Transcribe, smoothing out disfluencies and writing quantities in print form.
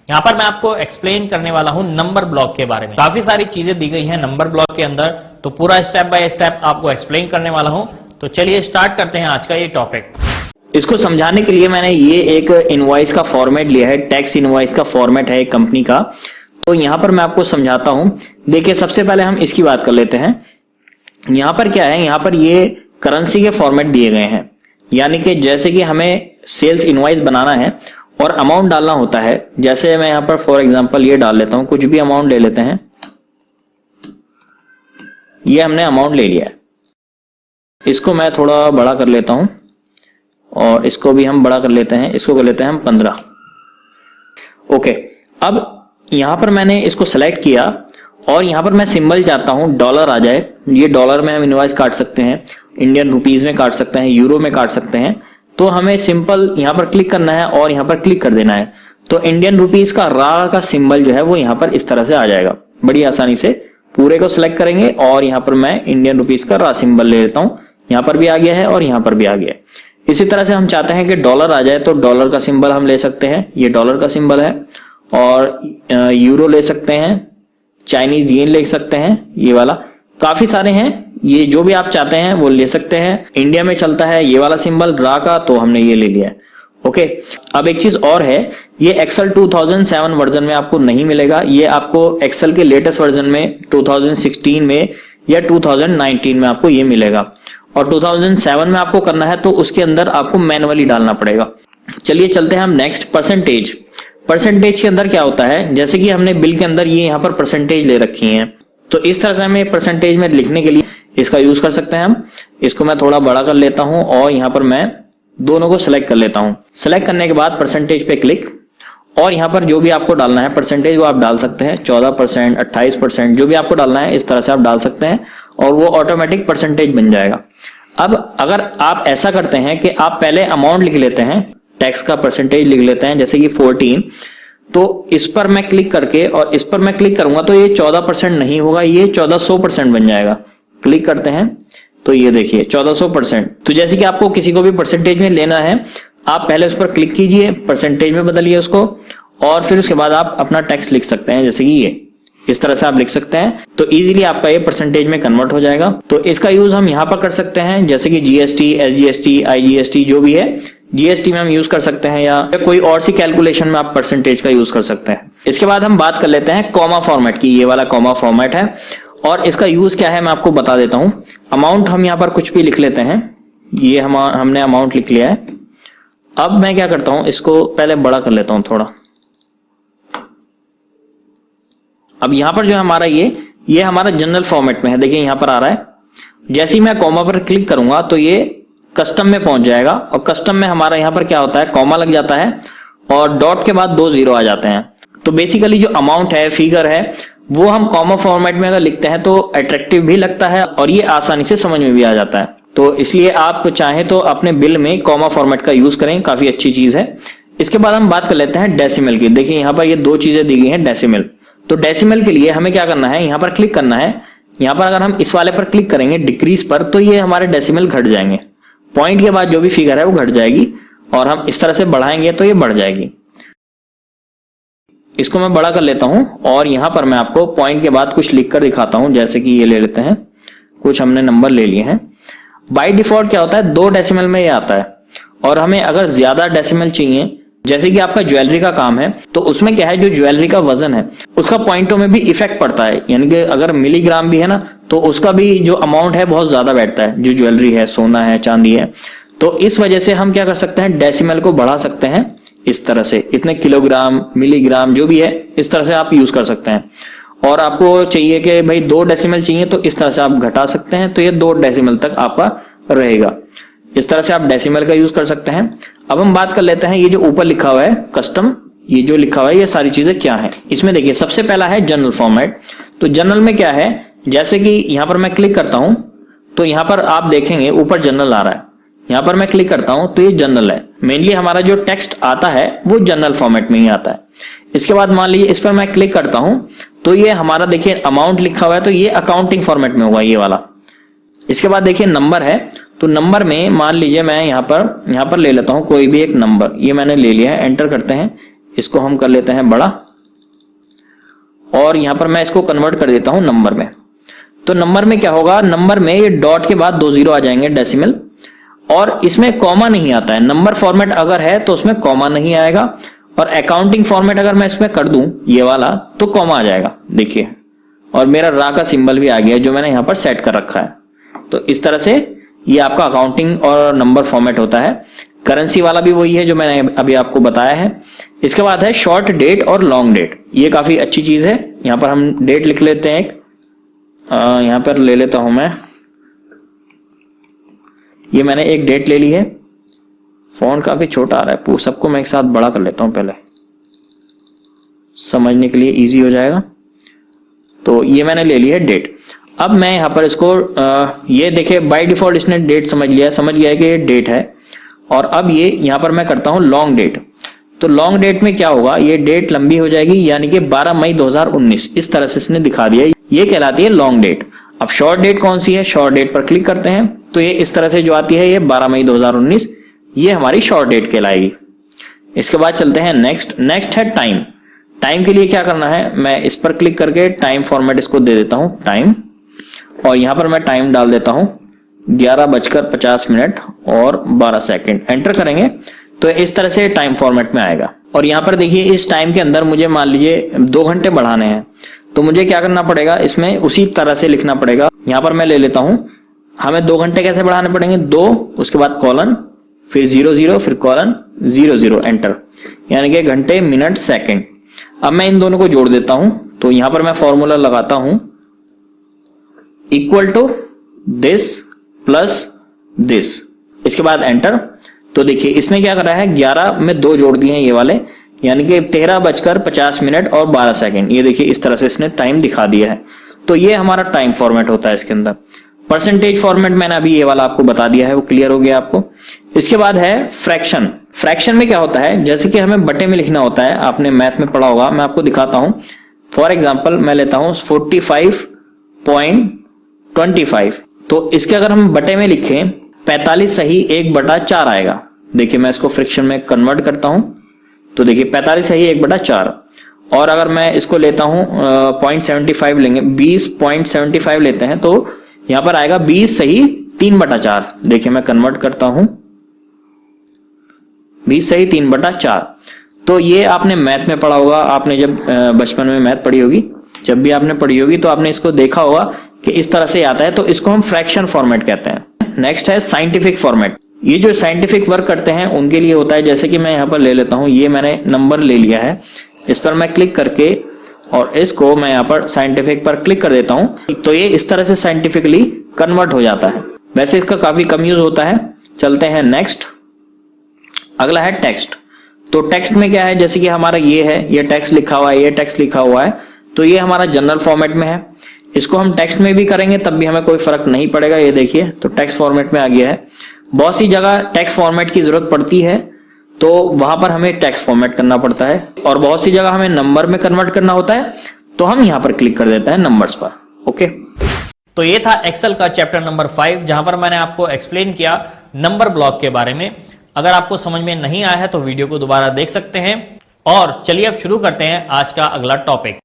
यहाँ पर मैं आपको एक्सप्लेन करने वाला हूँ नंबर ब्लॉक के बारे में। काफी सारी चीजें दी गई हैं नंबर ब्लॉक के अंदर, तो पूरा स्टेप बाय स्टेप आपको एक्सप्लेन करने वाला हूँ। तो चलिए स्टार्ट करते हैं आज का ये टॉपिक। इसको समझाने के लिए मैंने ये एक इनवॉइस का फॉर्मेट लिया है, टैक्स इनवॉइस का फॉर्मेट है एक कंपनी का। तो यहाँ पर मैं आपको समझाता हूँ। देखिए सबसे पहले हम इसकी बात कर लेते हैं। यहाँ पर क्या है, यहाँ पर ये करेंसी के फॉर्मेट दिए गए हैं, यानी कि जैसे कि हमें सेल्स इनवॉइस बनाना है और अमाउंट डालना होता है। जैसे मैं यहाँ पर फॉर एग्जांपल ये डाल लेता हूँ, कुछ भी अमाउंट ले लेते हैं। ये हमने अमाउंट ले लिया है, इसको मैं थोड़ा बड़ा कर लेता हूँ और इसको भी हम बड़ा कर लेते हैं। इसको कर लेते हैं हम 15। ओके, अब यहां पर मैंने इसको सेलेक्ट किया और यहां पर मैं सिंबल चाहता हूं डॉलर आ जाए। ये डॉलर में हम इनवॉइस काट सकते हैं, इंडियन रुपीज में काट सकते हैं, यूरो में काट सकते हैं। तो हमें सिंपल यहां पर क्लिक करना है और यहां पर क्लिक कर देना है। तो इंडियन रुपीज का रा का सिंबल जो है वो यहां पर इस तरह से आ जाएगा। बड़ी आसानी से पूरे को सिलेक्ट करेंगे और यहां पर मैं इंडियन रुपीज का रा सिंबल ले लेता हूं। यहां पर भी आ गया है और यहां पर भी आ गया है। इसी तरह से हम चाहते हैं कि डॉलर आ जाए, तो डॉलर का सिंबल हम ले सकते हैं, ये डॉलर का सिंबल है। और यूरो ले सकते हैं, चाइनीज येन ले सकते हैं, ये वाला। काफी सारे हैं, ये जो भी आप चाहते हैं वो ले सकते हैं। इंडिया में चलता है ये वाला सिंबल रा का, तो हमने ये ले लिया है। ओके, अब एक चीज और है, ये एक्सेल 2007 वर्जन में आपको नहीं मिलेगा। ये आपको एक्सेल के लेटेस्ट वर्जन में 2016 में या 2019 में आपको ये मिलेगा। और 2007 में आपको करना है तो उसके अंदर आपको मैनुअली डालना पड़ेगा। चलिए चलते हैं हम नेक्स्ट। परसेंटेज के अंदर क्या होता है, जैसे कि हमने बिल के अंदर ये यहाँ पर परसेंटेज ले रखी है, तो इस तरह से हमें परसेंटेज में लिखने के लिए इसका यूज कर सकते हैं हम। इसको मैं थोड़ा बड़ा कर लेता हूं और यहाँ पर मैं दोनों को सिलेक्ट कर लेता हूं। सिलेक्ट करने के बाद परसेंटेज पे क्लिक, और यहाँ पर जो भी आपको डालना है परसेंटेज वो आप डाल सकते हैं। 14%, 28%, जो भी आपको डालना है इस तरह से आप डाल सकते हैं और वो ऑटोमेटिक परसेंटेज बन जाएगा। अब अगर आप ऐसा करते हैं कि आप पहले अमाउंट लिख लेते हैं, टैक्स का परसेंटेज लिख लेते हैं, जैसे कि 14, तो इस पर मैं क्लिक करके और इस पर मैं क्लिक करूंगा तो ये 14% नहीं होगा, ये 1400% बन जाएगा। क्लिक करते हैं तो ये देखिए 1400%। तो जैसे कि आपको किसी को भी परसेंटेज में लेना है, आप पहले उस पर क्लिक कीजिए, परसेंटेज में बदलिए उसको, और फिर उसके बाद आप अपना टैक्स लिख सकते हैं, जैसे कि ये इस तरह से आप लिख सकते हैं। तो इजीली आपका ये परसेंटेज में कन्वर्ट हो जाएगा। तो इसका यूज हम यहाँ पर कर सकते हैं, जैसे कि जीएसटी, एसजीएसटी, आईजीएसटी जो भी है, जीएसटी में हम यूज कर सकते हैं, या कोई और सी कैलकुलेशन में आप परसेंटेज का यूज कर सकते हैं। इसके बाद हम बात कर लेते हैं कॉमा फॉर्मेट की। ये वाला कॉमा फॉर्मेट है और इसका यूज क्या है मैं आपको बता देता हूं। अमाउंट हम यहाँ पर कुछ भी लिख लेते हैं, ये हमने अमाउंट लिख लिया है। अब मैं क्या करता हूं, इसको पहले बड़ा कर लेता हूं थोड़ा। अब यहां पर जो हमारा ये हमारा जनरल फॉर्मेट में है, देखिए यहां पर आ रहा है। जैसे ही मैं कॉमा पर क्लिक करूंगा तो ये कस्टम में पहुंच जाएगा, और कस्टम में हमारा यहां पर क्या होता है, कॉमा लग जाता है और डॉट के बाद 2 जीरो आ जाते हैं। तो बेसिकली जो अमाउंट है, फिगर है, वो हम कॉमा फॉर्मेट में अगर लिखते हैं तो अट्रैक्टिव भी लगता है और ये आसानी से समझ में भी आ जाता है। तो इसलिए आप चाहें तो अपने बिल में कॉमा फॉर्मेट का यूज करें, काफी अच्छी चीज है। इसके बाद हम बात कर लेते हैं डेसिमल की। देखिए यहाँ पर ये 2 चीजें दी गई हैं, डेसिमल। तो डेसिमल के लिए हमें क्या करना है, यहाँ पर क्लिक करना है। यहाँ पर अगर हम इस वाले पर क्लिक करेंगे डिक्रीज पर, तो ये हमारे डेसिमल घट जाएंगे। पॉइंट के बाद जो भी फिगर है वो घट जाएगी, और हम इस तरह से बढ़ाएंगे तो ये बढ़ जाएगी। इसको मैं बड़ा कर लेता हूं और यहां पर मैं आपको पॉइंट के बाद कुछ लिख कर दिखाता हूं, जैसे कि ये ले लेते हैं, कुछ हमने नंबर ले लिए हैं। बाय डिफॉल्ट क्या होता है, 2 डेसिमल में ये आता है, और हमें अगर ज्यादा डेसिमल चाहिए, जैसे कि आपका ज्वेलरी का काम है, तो उसमें क्या है, जो ज्वेलरी का वजन है उसका पॉइंटों में भी इफेक्ट पड़ता है। यानी कि अगर मिलीग्राम भी है ना, तो उसका भी जो अमाउंट है बहुत ज्यादा बैठता है, जो ज्वेलरी है, सोना है, चांदी है। तो इस वजह से हम क्या कर सकते हैं, डेसिमल को बढ़ा सकते हैं इस तरह से, इतने किलोग्राम, मिलीग्राम जो भी है, इस तरह से आप यूज कर सकते हैं। और आपको चाहिए कि भाई 2 डेसिमल चाहिए, तो इस तरह से आप घटा सकते हैं, तो ये 2 डेसिमल तक आपका रहेगा। इस तरह से आप डेसिमल का यूज कर सकते हैं। अब हम बात कर लेते हैं, ये जो ऊपर लिखा हुआ है कस्टम, ये जो लिखा हुआ है, ये सारी चीजें क्या है इसमें। देखिए सबसे पहला है जनरल फॉर्मेट। तो जनरल में क्या है, जैसे कि यहां पर मैं क्लिक करता हूं तो यहां पर आप देखेंगे ऊपर जनरल आ रहा है। यहां पर मैं क्लिक करता हूं तो ये जनरल है। मेनली हमारा जो टेक्स्ट आता है वो जनरल फॉर्मेट में ही आता है। इसके बाद मान लीजिए इस पर मैं क्लिक करता हूं तो ये हमारा देखिए अमाउंट लिखा हुआ है, तो ये अकाउंटिंग फॉर्मेट में होगा ये वाला। इसके बाद देखिए नंबर है, तो नंबर में मान लीजिए मैं यहाँ पर ले लेता हूं कोई भी एक नंबर, ये मैंने ले लिया है। एंटर करते हैं, इसको हम कर लेते हैं बड़ा, और यहां पर मैं इसको कन्वर्ट कर देता हूं नंबर में। तो नंबर में क्या होगा, नंबर में ये डॉट के बाद 2 जीरो आ जाएंगे डेसिमल, और इसमें कॉमा नहीं आता है। नंबर फॉर्मेट अगर है तो उसमें कॉमा नहीं आएगा, और अकाउंटिंग फॉर्मेट अगर मैं इसमें कर दूं ये वाला तो कॉमा आ जाएगा, देखिए। और मेरा रा का सिंबल भी आ गया जो मैंने यहां पर सेट कर रखा है। तो इस तरह से ये आपका अकाउंटिंग और नंबर फॉर्मेट होता है। करेंसी वाला भी वही है जो मैंने अभी आपको बताया है। इसके बाद है शॉर्ट डेट और लॉन्ग डेट। ये काफी अच्छी चीज है। यहां पर हम डेट लिख लेते हैं एक, यहां पर ले लेता हूं मैं, ये मैंने एक डेट ले ली है। फॉन्ट काफी छोटा आ रहा है, सबको मैं एक साथ बड़ा कर लेता हूं पहले, समझने के लिए इजी हो जाएगा। तो ये मैंने ले ली है डेट। अब मैं यहां पर इसको ये देखिए बाय डिफॉल्ट इसने डेट समझ गया है कि ये डेट है। और अब ये यहां पर मैं करता हूं लॉन्ग डेट। तो लॉन्ग डेट में क्या होगा, ये डेट लंबी हो जाएगी, यानी कि 12 मई 2019 इस तरह से इसने दिखा दिया। ये कहलाती है लॉन्ग डेट। अब शॉर्ट डेट कौन सी है, शॉर्ट डेट पर क्लिक करते हैं तो ये इस तरह से जो आती है ये 12 मई 2019, ये हमारी शॉर्ट डेट कहलाएगी। इसके बाद चलते हैं नेक्स्ट है टाइम। टाइम के लिए क्या करना है, मैं इस पर क्लिक करके टाइम फॉर्मेट इसको दे देता हूं टाइम, और यहां पर मैं टाइम डाल देता हूं 11:50 और 12 सेकंड। एंटर करेंगे तो इस तरह से टाइम फॉर्मेट में आएगा। और यहां पर देखिए इस टाइम के अंदर मुझे मान लीजिए 2 घंटे बढ़ाने हैं, तो मुझे क्या करना पड़ेगा, इसमें उसी तरह से लिखना पड़ेगा। यहां पर मैं ले लेता हूं, हमें 2 घंटे कैसे बढ़ाने पड़ेंगे, 2 उसके बाद कॉलन, फिर 00 फिर कॉलन 00 एंटर, यानी कि घंटे मिनट सेकंड। अब मैं इन दोनों को जोड़ देता हूं, तो यहां पर मैं फॉर्मूला लगाता हूं equal to this plus this, इसके बाद एंटर। तो देखिए इसने क्या करा है, 11 में 2 जोड़ दिए हैं ये वाले, यानी कि 13:50 और 12 सेकंड। ये देखिए इस तरह से इसने टाइम दिखा दिया है। तो ये हमारा टाइम फॉर्मेट होता है। इसके अंदर परसेंटेज फॉर्मेट मैंने अभी ये वाला आपको बता दिया है, वो क्लियर हो गया आपको। इसके बाद है फ्रैक्शन। फ्रैक्शन में क्या होता है, जैसे कि हमें बटे में लिखना होता है, आपने मैथ में पढ़ा होगा, मैं आपको दिखाता हूं। फॉर एग्जाम्पल मैं लेता हूं 45.25, तो इसके अगर हम बटे में लिखें 45 सही 1/4 आएगा। देखिए मैं इसको फ्रैक्शन में कन्वर्ट करता हूं, तो देखिए 45 सही 1/4। और अगर मैं इसको लेता हूं 0.75 लेंगे, 20.75 लेते हैं, तो यहां पर आएगा 20 सही 3/4। देखिए मैं कन्वर्ट करता हूं 20 सही 3/4। तो ये आपने मैथ में पढ़ा होगा, आपने जब बचपन में मैथ पढ़ी होगी, जब भी आपने पढ़ी होगी तो आपने इसको देखा होगा कि इस तरह से आता है। तो इसको हम फ्रैक्शन फॉर्मेट कहते हैं। नेक्स्ट है साइंटिफिक फॉर्मेट। ये जो साइंटिफिक वर्क करते हैं उनके लिए होता है, जैसे कि मैं यहां पर ले लेता हूं, ये मैंने नंबर ले लिया है, इस पर मैं क्लिक करके और इसको मैं यहां पर साइंटिफिक पर क्लिक कर देता हूं, तो ये इस तरह से साइंटिफिकली कन्वर्ट हो जाता है। वैसे इसका काफी कम यूज होता है। चलते हैं नेक्स्ट। अगला है टेक्स्ट। तो टेक्स्ट में क्या है, जैसे कि हमारा ये है, ये टेक्स्ट लिखा हुआ है, ये टेक्स्ट लिखा हुआ है, तो ये हमारा जनरल फॉर्मेट में है। इसको हम टेक्स्ट में भी करेंगे तब भी हमें कोई फर्क नहीं पड़ेगा। ये देखिए तो टेक्स्ट फॉर्मेट में आ गया है। बहुत सी जगह टेक्स्ट फॉर्मेट की जरूरत पड़ती है, तो वहां पर हमें टेक्स्ट फॉर्मेट करना पड़ता है, और बहुत सी जगह हमें नंबर में कन्वर्ट करना होता है, तो हम यहां पर क्लिक कर देते हैं नंबर्स पर। ओके, तो ये था एक्सेल का चैप्टर नंबर 5, जहां पर मैंने आपको एक्सप्लेन किया नंबर ब्लॉक के बारे में। अगर आपको समझ में नहीं आया है तो वीडियो को दोबारा देख सकते हैं। और चलिए अब शुरू करते हैं आज का अगला टॉपिक।